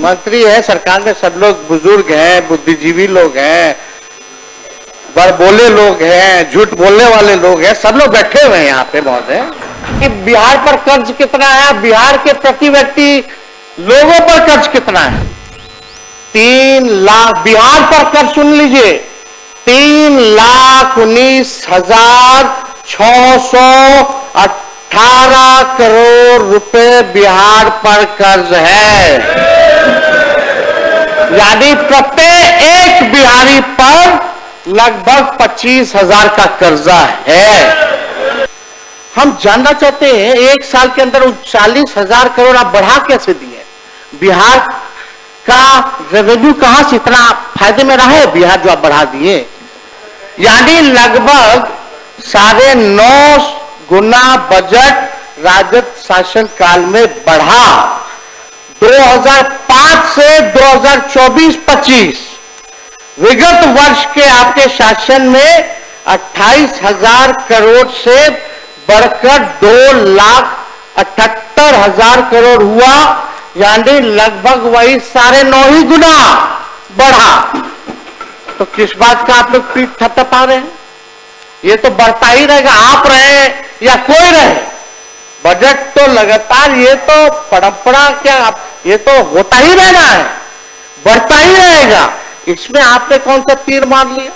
मंत्री है, सरकार में सब लोग बुजुर्ग हैं, बुद्धिजीवी लोग हैं, बड़बोले लोग हैं, झूठ बोलने वाले लोग हैं, सब लोग बैठे हुए हैं यहाँ पे महोदय। कि बिहार पर कर्ज कितना है, बिहार के प्रति व्यक्ति लोगों पर कर्ज कितना है? 3 लाख। बिहार पर कर्ज सुन लीजिए, 3,19,618 करोड़ रुपए बिहार पर कर्ज है। यानी प्रत्येक एक बिहारी पर लगभग 25,000 का कर्जा है। हम जानना चाहते हैं, एक साल के अंदर 39,000 करोड़ आप बढ़ा कैसे दिए? बिहार का रेवेन्यू कहां से इतना फायदे में रहा है बिहार जो आप बढ़ा दिए? यानी लगभग 9.5 गुना बजट राजद शासन काल में बढ़ा। 2005 से 2024-25 विगत वर्ष के आपके शासन में 28,000 करोड़ से बढ़कर 2,78,000 करोड़ हुआ। यानी लगभग वही 9.5 गुना बढ़ा। तो किस बात का आप लोग पीठ थपथपा रहे हैं? ये तो बढ़ता ही रहेगा, आप रहे या कोई रहे। बजट तो लगातार, ये तो परंपरा क्या, ये तो होता ही रहना है, बढ़ता ही रहेगा। इसमें आपने कौन सा तीर मार लिया?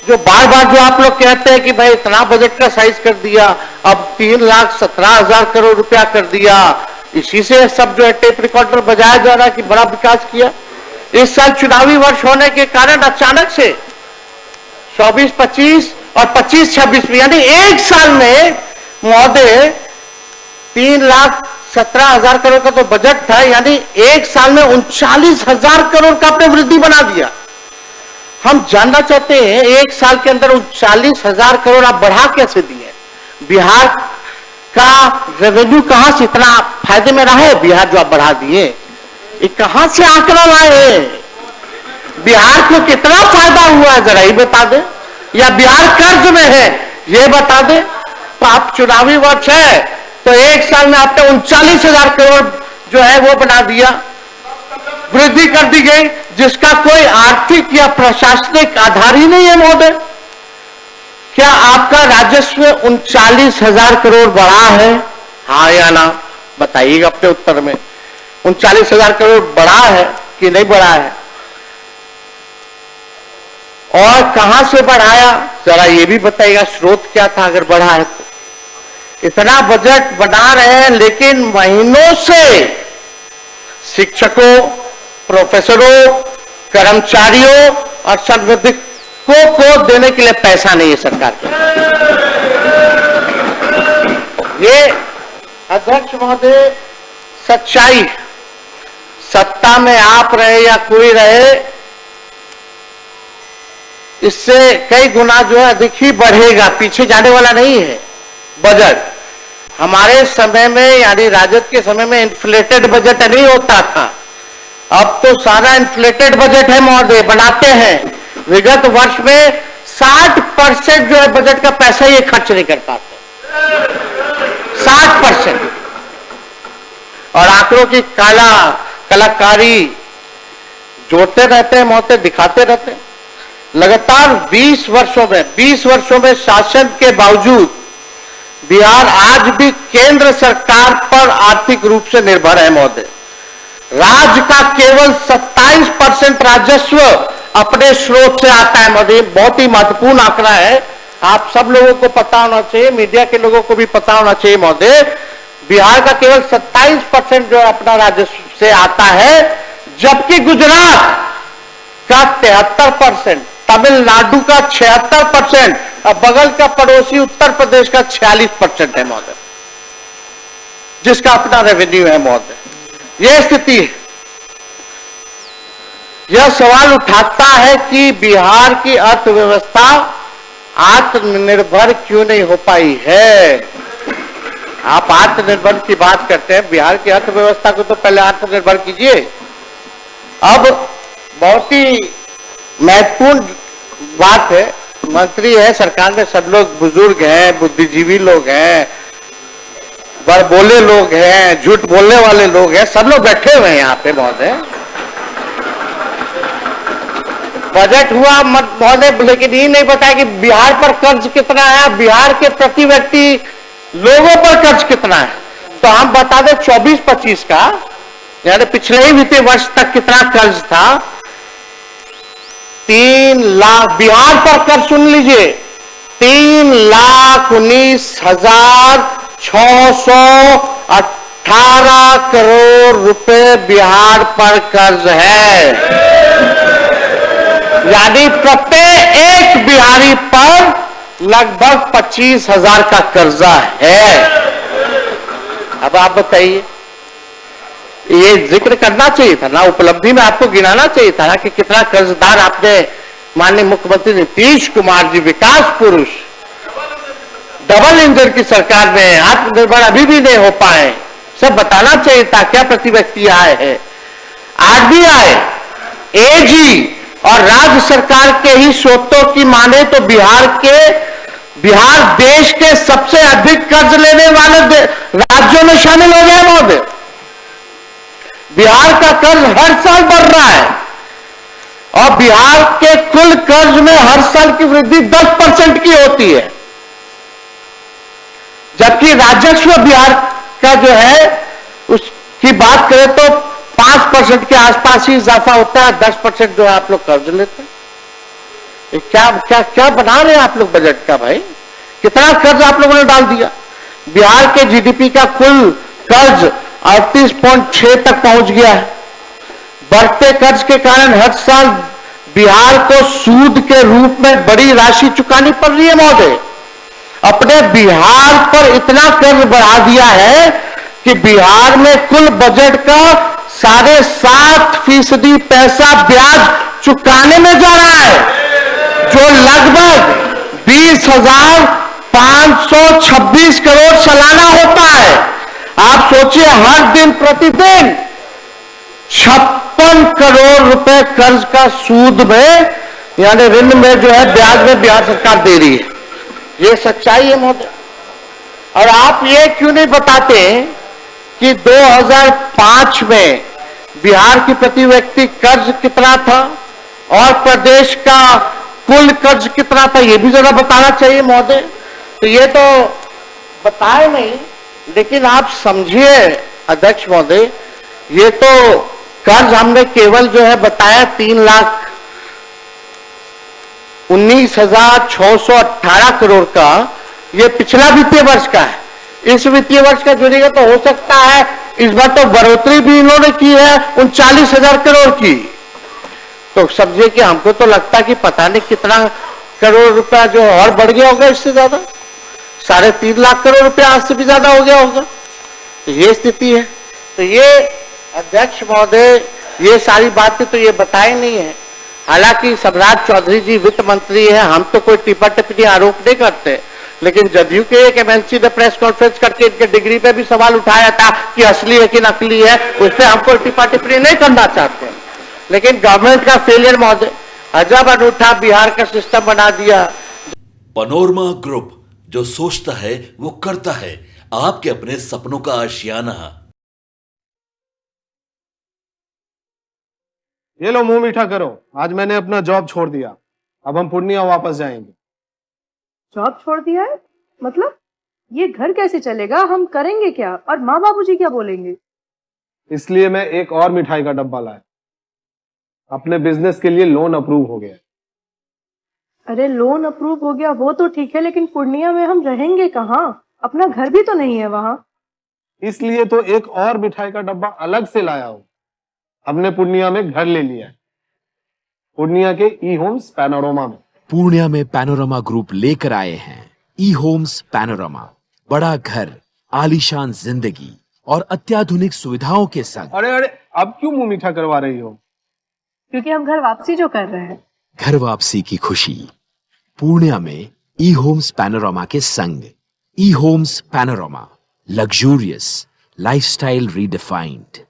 जो बार बार जो आप लोग कहते हैं कि भाई इतना बजट का साइज कर दिया, अब 3,17,000 करोड़ रुपया कर दिया, इसी से सब जो है टेप रिकॉर्डर बजाया जा रहा है कि बड़ा विकास किया। इस साल चुनावी वर्ष होने के कारण अचानक से 24-25 और 25-26 में, यानी एक साल में महोदय 3,17,000 करोड़ का तो बजट था, यानी एक साल में 39,000 करोड़ का आपने वृद्धि बना दिया। हम जानना चाहते हैं, एक साल के अंदर 39,000 करोड़ आप बढ़ा कैसे दिए? बिहार का रेवेन्यू कहां से इतना फायदे में रहा है बिहार जो आप बढ़ा दिए? ये कहां से आंकड़ा लाए? बिहार को कितना फायदा हुआ है जरा ही बता दें, या बिहार कर्ज में है ये बता दें। तो आप चुनावी वर्ष है तो एक साल में आपने 39,000 करोड़ जो है वो बना दिया, वृद्धि कर दी गई, जिसका कोई आर्थिक या प्रशासनिक आधार ही नहीं है महोदय। क्या आपका राजस्व 39,000 करोड़ बढ़ा है? हाँ या ना बताइएगा अपने उत्तर में। 39,000 करोड़ बढ़ा है कि नहीं बढ़ा है? और कहां से बढ़ाया जरा ये भी बताइएगा, स्रोत क्या था अगर बढ़ा है तो? इतना बजट बना रहे हैं लेकिन महीनों से शिक्षकों, प्रोफेसरों, कर्मचारियों और संविधिकों को देने के लिए पैसा नहीं है सरकार के। ये अध्यक्ष महोदय सच्चाई, सत्ता में आप रहे या कोई रहे, इससे कई गुना जो है अधिक ही बढ़ेगा, पीछे जाने वाला नहीं है बजट। हमारे समय में यानी राजद के समय में इन्फ्लेटेड बजट नहीं होता था, अब तो सारा इन्फ्लेटेड बजट है महोदय, बनाते हैं। विगत वर्ष में 60% जो है बजट का पैसा ये खर्च नहीं कर पाते, 60%। और आंकड़ों की कलाकारी जोड़ते रहते हैं महोदय, दिखाते रहते हैं। लगातार 20 वर्षों में शासन के बावजूद बिहार आज भी केंद्र सरकार पर आर्थिक रूप से निर्भर है महोदय। राज्य का केवल 27% राजस्व अपने स्रोत से आता है महोदय। बहुत ही महत्वपूर्ण आंकड़ा है, आप सब लोगों को पता होना चाहिए, मीडिया के लोगों को भी पता होना चाहिए महोदय। बिहार का केवल 27% जो अपना राजस्व से आता है, जबकि गुजरात का 73%, तमिलनाडु का 76% और बगल का पड़ोसी उत्तर प्रदेश का 46% है महोदय, जिसका अपना रेवेन्यू है महोदय। यह स्थिति है। यह सवाल उठाता है कि बिहार की अर्थव्यवस्था आत्मनिर्भर क्यों नहीं हो पाई है? आप आत्मनिर्भर की बात करते हैं, बिहार की अर्थव्यवस्था को तो पहले आत्मनिर्भर कीजिए। अब बहुत ही महत्वपूर्ण बात है, मंत्री है, सरकार में सब लोग बुजुर्ग हैं, बुद्धिजीवी लोग हैं, बड़बोले लोग हैं, झूठ बोलने वाले लोग हैं, सब लोग बैठे हुए हैं यहाँ पे महोदय। बजट हुआ महोदय, लेकिन ये नहीं बताया कि बिहार पर कर्ज कितना है, बिहार के प्रति व्यक्ति लोगों पर कर्ज कितना है। तो हम बता दें 24-25 का, यानी पिछले ही वित्तीय वर्ष तक कितना कर्ज था। 3 लाख बिहार पर कर्ज, सुन लीजिए, 3,19,618 करोड़ रुपए बिहार पर कर्ज है। यानी प्रत्येक एक बिहारी पर लगभग 25,000 का कर्जा है। अब आप बताइए, ये जिक्र करना चाहिए था ना, उपलब्धि में आपको गिनाना चाहिए था ना कि कितना कर्जदार आपने, माननीय मुख्यमंत्री नीतीश कुमार जी, विकास पुरुष, डबल इंजन की सरकार में आत्मनिर्भर अभी भी नहीं हो पाए, सब बताना चाहिए था। क्या प्रति व्यक्ति आए हैं। आरबीआई, एजी और राज्य सरकार के ही स्रोतों की माने तो बिहार देश के सबसे अधिक कर्ज लेने वाले राज्यों में शामिल हो गया महोदय। बिहार का कर्ज हर साल बढ़ रहा है और बिहार के कुल कर्ज में हर साल की वृद्धि 10% की होती है, जबकि राजस्व बिहार का जो है उसकी बात करें तो 5% के आसपास ही इजाफा होता है, 10% जो है आप लोग कर्ज लेते हैं। क्या बना रहे हैं आप लोग बजट का भाई? कितना कर्ज आप लोगों ने डाल दिया। बिहार के जीडीपी का कुल कर्ज 38.6 तक पहुंच गया है। बढ़ते कर्ज के कारण हर साल बिहार को सूद के रूप में बड़ी राशि चुकानी पड़ रही है महोदय। अपने बिहार पर इतना कर्ज बढ़ा दिया है कि बिहार में कुल बजट का 7.5% पैसा ब्याज चुकाने में जा रहा है, जो लगभग 20,526 करोड़ सालाना होता है। आप सोचिए, हर दिन प्रतिदिन 56 करोड़ रुपए कर्ज का सूद में, यानी ऋण में जो है ब्याज में बिहार सरकार दे रही है। ये सच्चाई है महोदय। और आप ये क्यों नहीं बताते कि 2005 में बिहार की प्रति व्यक्ति कर्ज कितना था और प्रदेश का कुल कर्ज कितना था, ये भी जरा बताना चाहिए महोदय। तो ये तो बताए नहीं, लेकिन आप समझिए अध्यक्ष महोदय, ये तो कर्ज हमने केवल जो है बताया 3,19,618 करोड़ का, ये पिछला वित्तीय वर्ष का है। इस वित्तीय वर्ष का जुड़ेगा तो हो सकता है इस बार तो बढ़ोतरी भी इन्होंने की है 39,000 करोड़ की। तो समझिए कि हमको तो लगता है कि पता नहीं कितना करोड़ रुपया जो और बढ़ गया होगा, इससे ज्यादा 3.5 लाख करोड़ रुपया आज से भी ज्यादा हो गया होगा। तो ये स्थिति है। तो ये अध्यक्ष महोदय, ये सारी बातें तो ये बताई नहीं है। हालांकि सम्राट चौधरी जी वित्त मंत्री है, हम तो कोई टिप्पा टिप्पणी आरोप नहीं करते, लेकिन जदयू के एक एमएलसी ने प्रेस कॉन्फ्रेंस करके इनके डिग्री पे भी सवाल उठाया था कि असली है कि नकली है, उस पर हमको टिप्पा टिप्पणी नहीं करना चाहते। लेकिन गवर्नमेंट का फेलियर महोदय, अजब अनूठा बिहार का सिस्टम बना दिया। पनोरमा ग्रुप, जो सोचता है वो करता है, आपके अपने सपनों का आशियाना। ये लो, मुंह मीठा करो। आज मैंने अपना जॉब छोड़ दिया, अब हम पूर्णिया वापस जाएंगे। जॉब छोड़ दिया है? मतलब ये घर कैसे चलेगा? हम करेंगे क्या? और माँ बाबूजी क्या बोलेंगे? इसलिए मैं एक और मिठाई का डब्बा लाया। अपने बिजनेस के लिए लोन अप्रूव हो गया। अरे लोन अप्रूव हो गया वो तो ठीक है, लेकिन पूर्णिया में हम रहेंगे कहाँ? अपना घर भी तो नहीं है वहाँ। इसलिए तो एक और मिठाई का डब्बा अलग से लाया हूँ। हमने पूर्णिया में घर ले लिया है, पूर्णिया के ई होम्स पैनोरमा में। पूर्णिया में पैनोरमा ग्रुप लेकर आए हैं ई होम्स पैनोरमा। बड़ा घर, आलीशान जिंदगी और अत्याधुनिक सुविधाओं के संग। अरे अरे, अब क्यों मुंह मीठा करवा रही हो? क्योंकि हम घर वापसी जो कर रहे हैं। घर वापसी की खुशी पूर्णिया में ई होम्स पैनोरमा के संग। E homes panorama, luxurious lifestyle redefined.